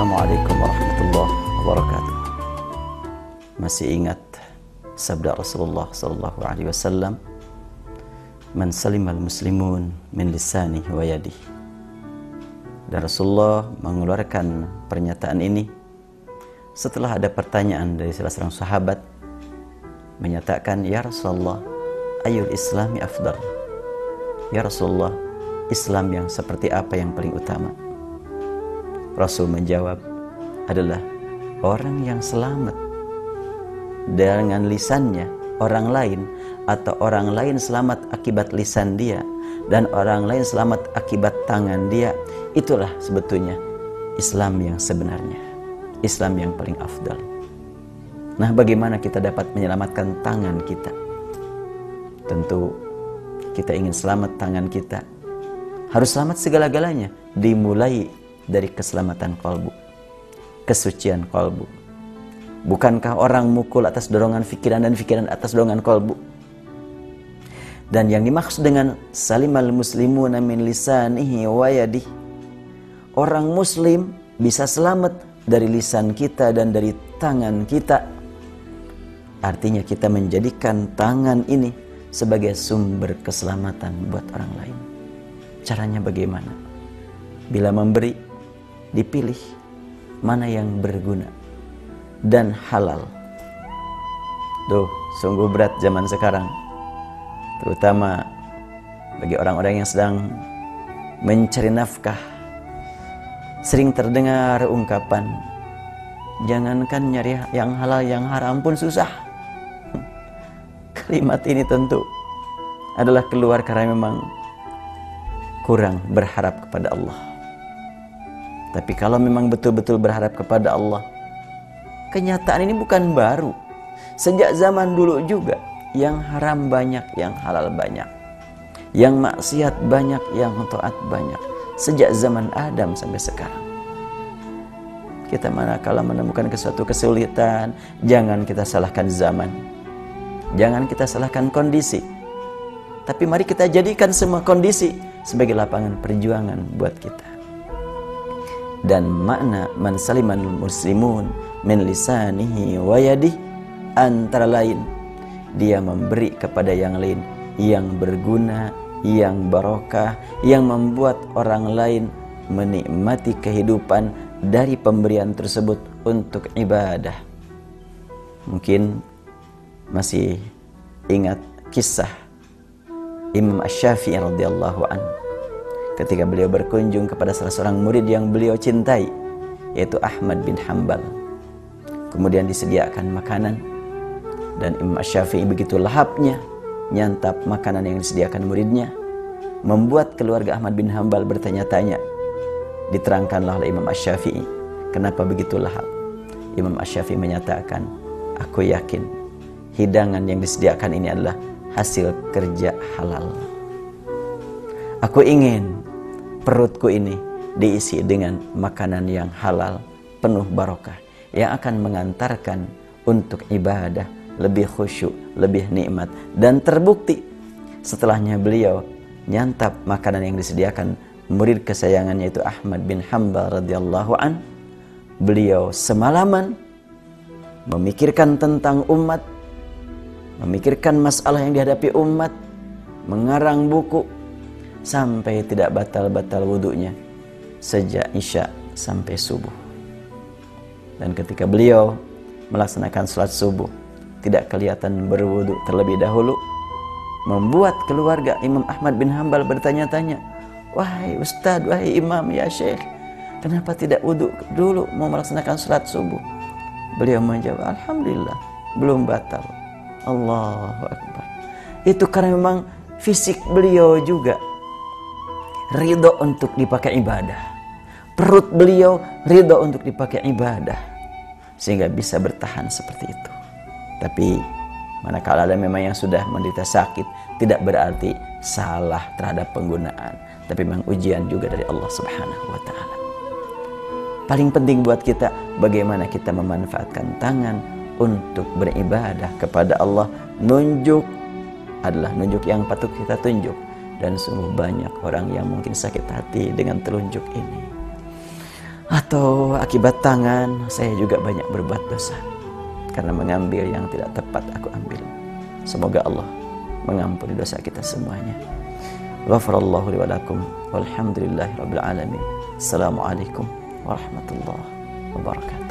Assalamualaikum warahmatullahi wabarakatuh. Masih ingat sabda Rasulullah sallallahu alaihi wasallam, "Man salimal muslimun min lisanihi wa yadihi." Dan Rasulullah mengeluarkan pernyataan ini setelah ada pertanyaan dari salah seorang sahabat menyatakan, "Ya Rasulullah, ayyul islami afdal?" Ya Rasulullah, Islam yang seperti apa yang paling utama? Rasul menjawab, adalah orang yang selamat dengan lisannya orang lain, atau orang lain selamat akibat lisan dia, dan orang lain selamat akibat tangan dia. Itulah sebetulnya Islam yang sebenarnya, Islam yang paling afdal. Nah, bagaimana kita dapat menyelamatkan tangan kita? Tentu kita ingin selamat tangan kita, harus selamat segala-galanya, dimulai dari keselamatan kalbu, kesucian kalbu. Bukankah orang mukul atas dorongan fikiran dan fikiran atas dorongan kalbu? Dan yang dimaksud dengan salimal muslimuna min lisanihi wa yadihi, orang muslim bisa selamat dari lisan kita dan dari tangan kita. Artinya kita menjadikan tangan ini sebagai sumber keselamatan buat orang lain. Caranya bagaimana? Bila memberi, dipilih mana yang berguna dan halal. Duh, sungguh berat zaman sekarang, terutama bagi orang-orang yang sedang mencari nafkah. Sering terdengar ungkapan, jangankan nyari yang halal, yang haram pun susah. Kalimat ini tentu adalah keluar karena memang kurang berharap kepada Allah. Tapi kalau memang betul-betul berharap kepada Allah, kenyataan ini bukan baru. Sejak zaman dulu juga, yang haram banyak, yang halal banyak, yang maksiat banyak, yang taat banyak. Sejak zaman Adam sampai sekarang. Kita manakala menemukan sesuatu kesulitan, jangan kita salahkan zaman, jangan kita salahkan kondisi, tapi mari kita jadikan semua kondisi sebagai lapangan perjuangan buat kita. Dan makna man saliman muslimun min lisanihi wa yadihi, antara lain dia memberi kepada yang lain yang berguna, yang barokah, yang membuat orang lain menikmati kehidupan dari pemberian tersebut untuk ibadah. Mungkin masih ingat kisah Imam Asy-Syafi'i radhiyallahu anhu ketika beliau berkunjung kepada salah seorang murid yang beliau cintai, yaitu Ahmad bin Hanbal. Kemudian disediakan makanan, dan Imam Asy-Syafi'i begitu lahapnya nyantap makanan yang disediakan muridnya, membuat keluarga Ahmad bin Hanbal bertanya-tanya. Diterangkanlah oleh Imam Asy-Syafi'i, kenapa begitu lahap? Imam Asy-Syafi'i menyatakan, aku yakin hidangan yang disediakan ini adalah hasil kerja halal. Aku ingin perutku ini diisi dengan makanan yang halal, penuh barokah, yang akan mengantarkan untuk ibadah lebih khusyuk, lebih nikmat. Dan terbukti setelahnya beliau nyantap makanan yang disediakan murid kesayangannya, yaitu Ahmad bin Hanbal radhiyallahu an, beliau semalaman memikirkan tentang umat, memikirkan masalah yang dihadapi umat, mengarang buku sampai tidak batal-batal wudunya sejak Isya sampai subuh. Dan ketika beliau melaksanakan salat subuh, tidak kelihatan berwudu terlebih dahulu, membuat keluarga Imam Ahmad bin Hanbal bertanya-tanya, wahai Ustadz, wahai Imam, ya Syekh, kenapa tidak wudu dulu mau melaksanakan salat subuh? Beliau menjawab, alhamdulillah, belum batal. Allahu Akbar. Itu karena memang fisik beliau juga ridho untuk dipakai ibadah, perut beliau ridho untuk dipakai ibadah, sehingga bisa bertahan seperti itu. Tapi manakala ada memang yang sudah menderita sakit, tidak berarti salah terhadap penggunaan, tapi memang ujian juga dari Allah Subhanahu wa Ta'ala. Paling penting buat kita, bagaimana kita memanfaatkan tangan untuk beribadah kepada Allah. Nunjuk adalah nunjuk yang patut kita tunjuk, dan sungguh banyak orang yang mungkin sakit hati dengan telunjuk ini. Atau akibat tangan, saya juga banyak berbuat dosa karena mengambil yang tidak tepat aku ambil. Semoga Allah mengampuni dosa kita semuanya. Ghafarallahu li wa lakum walhamdulillahi rabbil alamin. Assalamualaikum warahmatullahi wabarakatuh.